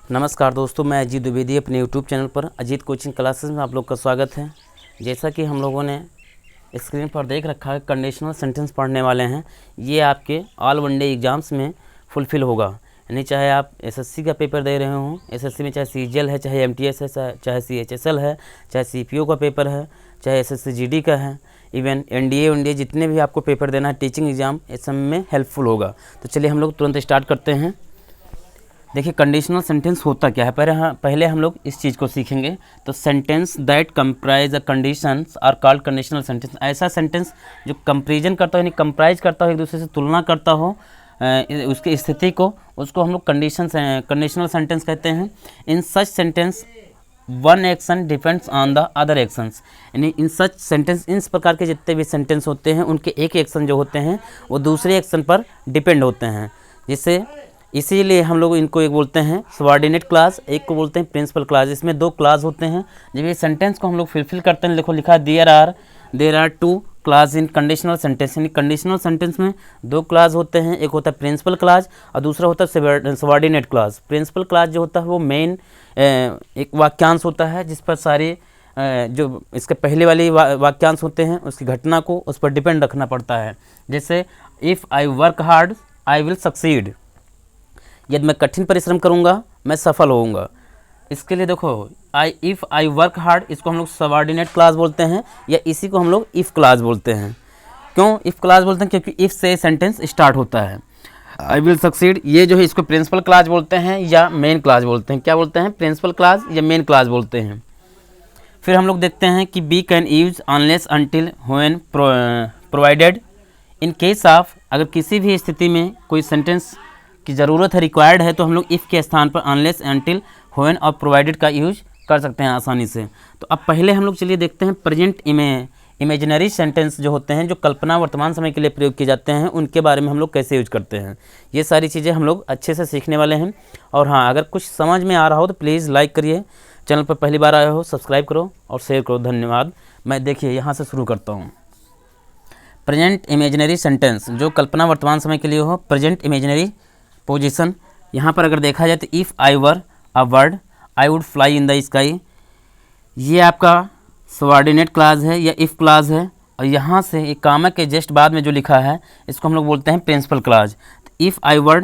नमस्कार दोस्तों, मैं अजीत द्विवेदी अपने यूट्यूब चैनल पर अजीत कोचिंग क्लासेस में आप लोग का स्वागत है। जैसा कि हम लोगों ने स्क्रीन पर देख रखा है, कंडीशनल सेंटेंस पढ़ने वाले हैं। ये आपके ऑल वनडे एग्ज़ाम्स में फुलफ़िल होगा, यानी चाहे आप एसएससी का पेपर दे रहे हों, एसएससी में चाहे सीजीएल है, चाहे एमटीएस है, चाहे सीएचएसएल है, चाहे सीपीओ का पेपर है, चाहे एसएससी जीडी का है, इवन एनडीए जितने भी आपको पेपर देना है, टीचिंग एग्ज़ाम, इस सब में हेल्पफुल होगा। तो चलिए हम लोग तुरंत स्टार्ट करते हैं। देखिए कंडीशनल सेंटेंस होता क्या है, पहले हम लोग इस चीज़ को सीखेंगे। तो sentence that comprise a conditions are called conditional sentence. ऐसा सेंटेंस जो कंपेरिजन करता हो, यानी कंप्राइज करता हो, एक दूसरे से तुलना करता हो उसकी स्थिति को, उसको हम लोग कंडीशनल सेंटेंस कहते हैं। In such sentence one action depends on the other actions, यानी इन सच सेंटेंस, इस प्रकार के जितने भी सेंटेंस होते हैं उनके एक एक्शन जो होते हैं वो दूसरे एक्शन पर डिपेंड होते हैं। जिससे इसीलिए हम लोग इनको एक बोलते हैं सबऑर्डिनेट क्लास, एक को बोलते हैं प्रिंसिपल क्लास। इसमें दो क्लास होते हैं। जब ये सेंटेंस को हम लोग फुलफिल करते हैं, देखो लिखा है there are two class in conditional sentence, यानी कंडीशनल सेंटेंस में दो क्लास होते हैं। एक होता है प्रिंसिपल क्लास और दूसरा होता है सबऑर्डिनेट क्लास। प्रिंसिपल क्लास जो होता है वो मेन एक वाक्यांश होता है जिस पर सारे जो इसके पहले वाले वाक्यांश होते हैं उसकी घटना को उस पर डिपेंड रखना पड़ता है। जैसे if I work hard I will succeed, यदि मैं कठिन परिश्रम करूंगा मैं सफल होऊंगा। इसके लिए देखो इफ़ आई वर्क हार्ड, इसको हम लोग सबऑर्डिनेट क्लास बोलते हैं, या इसी को हम लोग इफ़ क्लास बोलते हैं। क्यों इफ़ क्लास बोलते हैं? क्योंकि इफ़ से सेंटेंस स्टार्ट होता है। आई विल सक्सीड, ये जो है इसको प्रिंसिपल क्लास बोलते हैं या मेन क्लास बोलते हैं। क्या बोलते हैं? प्रिंसिपल क्लास या मेन क्लास बोलते हैं। फिर हम लोग देखते हैं कि we can use unless until when provided. In case of, अगर किसी भी स्थिति में कोई सेंटेंस की ज़रूरत है, रिक्वायर्ड है, तो हम लोग इफ़ के स्थान पर अनलेस अनटिल व्हेन और प्रोवाइडेड का यूज कर सकते हैं आसानी से। तो अब पहले हम लोग चलिए देखते हैं प्रेजेंट इमेजिनरी सेंटेंस जो होते हैं, जो कल्पना वर्तमान समय के लिए प्रयोग किए जाते हैं, उनके बारे में हम लोग कैसे यूज करते हैं। ये सारी चीज़ें हम लोग अच्छे से सीखने वाले हैं। और हाँ, अगर कुछ समझ में आ रहा हो तो प्लीज़ लाइक करिए, चैनल पर पहली बार आए हो सब्सक्राइब करो और शेयर करो। धन्यवाद। मैं देखिए यहाँ से शुरू करता हूँ। प्रेजेंट इमेजिनरी सेंटेंस जो कल्पना वर्तमान समय के लिए हो, प्रेजेंट इमेजिनरी पोजीशन। यहाँ पर अगर देखा जाए तो if I were a bird I would fly in the sky, ये आपका सबऑर्डिनेट क्लास है या इफ़ क्लास है। और यहाँ से एक कामा के जस्ट बाद में जो लिखा है इसको हम लोग बोलते हैं principal class. If I were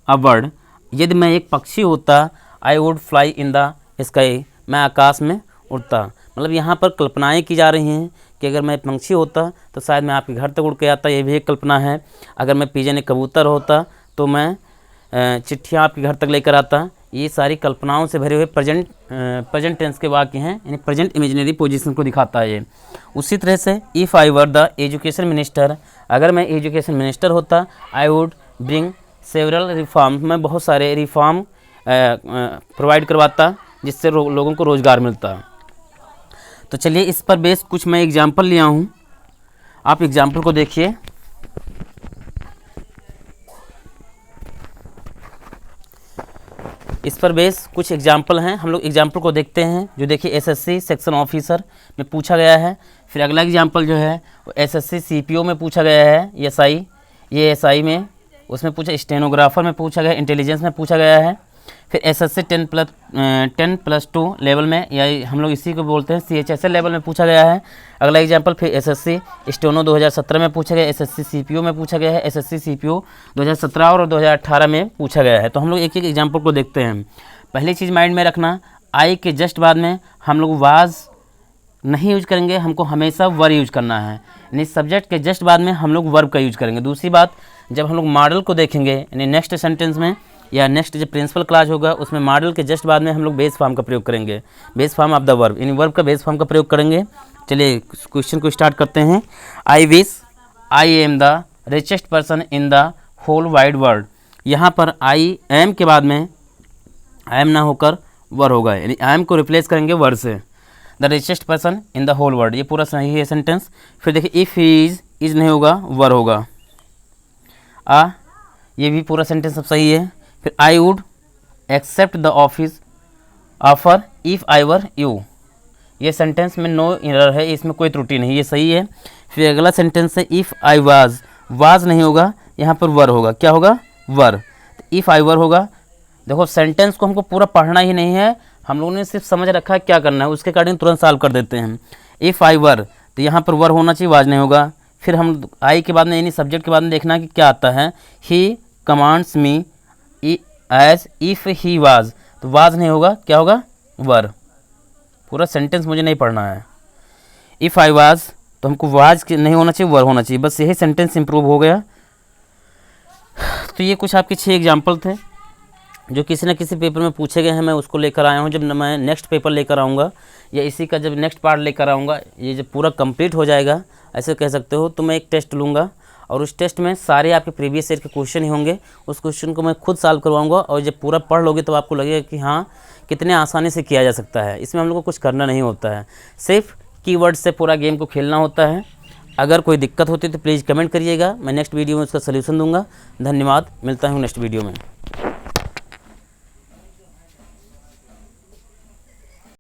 a bird, यदि मैं एक पक्षी होता, I would fly in the sky, मैं आकाश में उड़ता। मतलब यहाँ पर कल्पनाएँ की जा रही हैं कि अगर मैं पंछी होता तो शायद मैं आपके घर तक उड़ के आता, ये भी एक कल्पना है। अगर मैं पिजन एक कबूतर होता तो मैं चिट्ठियाँ आपके घर तक लेकर आता। ये सारी कल्पनाओं से भरे हुए प्रेजेंट टेंस के वाक्य हैं, यानी प्रेजेंट इमेजिनरी पोजीशन को दिखाता है ये। उसी तरह से if I were the education minister, अगर मैं एजुकेशन मिनिस्टर होता, I would bring several reform, मैं बहुत सारे रिफॉर्म प्रोवाइड करवाता जिससे लोगों को रोज़गार मिलता। तो चलिए इस पर बेस कुछ मैं एग्जाम्पल लिया हूँ, आप एग्जाम्पल को देखिए। इस पर बेस कुछ एग्जाम्पल हैं, हम लोग एग्जाम्पल को देखते हैं। जो देखिए एसएससी सेक्शन ऑफिसर में पूछा गया है। फिर अगला एग्जाम्पल जो है वो एसएससी सीपीओ में पूछा गया है, एसआई, ये एसआई में उसमें पूछा, स्टेनोग्राफर में पूछा गया, इंटेलिजेंस में पूछा गया है। फिर एसएससी 10+2 लेवल में, या हम लोग इसी को बोलते हैं सीएचएसएल लेवल में पूछा गया है। अगला एग्जाम्पल फिर एसएससी स्टेनो 2017 में पूछा गया, एसएससी सीपीओ में पूछा गया है, एसएससी सीपीओ 2017 और 2018 में पूछा गया है। तो हम लोग एक एक एग्जाम्पल को देखते हैं। पहली चीज़ माइंड में रखना, आई के जस्ट बाद में हम लोग वाज नहीं यूज करेंगे, हमको हमेशा वर यूज करना है, यानी सब्जेक्ट के जस्ट बाद में हम लोग वर्ब का यूज करेंगे। दूसरी बात, जब हम लोग मॉडल को देखेंगे, यानी नेक्स्ट सेंटेंस में या नेक्स्ट जो प्रिंसिपल क्लास होगा उसमें मॉडल के जस्ट बाद में हम लोग बेस फॉर्म का प्रयोग करेंगे, base form of the verb, यानी वर्ब का बेस फॉर्म का प्रयोग करेंगे। चलिए क्वेश्चन को स्टार्ट करते हैं। I wish I am the richest person in the whole wide world, यहाँ पर आई एम के बाद में आई एम ना होकर वर होगा, यानी आई एम को रिप्लेस करेंगे वर से। The richest person in the whole world, ये पूरा सही है सेंटेंस। फिर देखिए इफ़ इज नहीं होगा, वर होगा। ये भी पूरा सेंटेंस सब सही है। फिर I would accept the office offer if I were you, ये सेंटेंस में नो एरर है, इसमें कोई त्रुटि नहीं, ये सही है। फिर अगला सेंटेंस है इफ़ आई वाज नहीं होगा, यहाँ पर वर होगा। क्या होगा? वर। इफ़ आई वर होगा, देखो सेंटेंस को हमको पूरा पढ़ना ही नहीं है, हम लोगों ने सिर्फ समझ रखा है क्या करना है, उसके अकॉर्डिंग तुरंत सॉल्व कर देते हैं। इफ़ आई वर, तो यहाँ पर वर होना चाहिए, वाज नहीं होगा। फिर हम आई के बाद में यानी सब्जेक्ट के बाद में देखना है कि क्या आता है। He commands me as if he was, तो वाज नहीं होगा, क्या होगा, वर। पूरा सेंटेंस मुझे नहीं पढ़ना है। इफ़ आई वाज, तो हमको वाज नहीं होना चाहिए, वर होना चाहिए, बस यही सेंटेंस इंप्रूव हो गया। तो ये कुछ आपके 6 एग्जाम्पल थे जो किसी न किसी पेपर में पूछे गए हैं, मैं उसको लेकर आया हूँ। जब मैं नेक्स्ट पेपर लेकर आऊँगा या इसी का जब नेक्स्ट पार्ट लेकर आऊँगा, ये जब पूरा कंप्लीट हो जाएगा ऐसे कह सकते हो, तो मैं एक टेस्ट लूँगा और उस टेस्ट में सारे आपके प्रीवियस ईयर के क्वेश्चन ही होंगे। उस क्वेश्चन को मैं खुद सॉल्व करवाऊँगा और जब पूरा पढ़ लोगे तो आपको लगेगा कि हाँ कितने आसानी से किया जा सकता है। इसमें हम लोग को कुछ करना नहीं होता है, सिर्फ कीवर्ड से पूरा गेम को खेलना होता है। अगर कोई दिक्कत होती है तो प्लीज़ कमेंट करिएगा, मैं नेक्स्ट वीडियो में उसका सलूशन दूंगा। धन्यवाद, मिलता हूँ नेक्स्ट वीडियो में।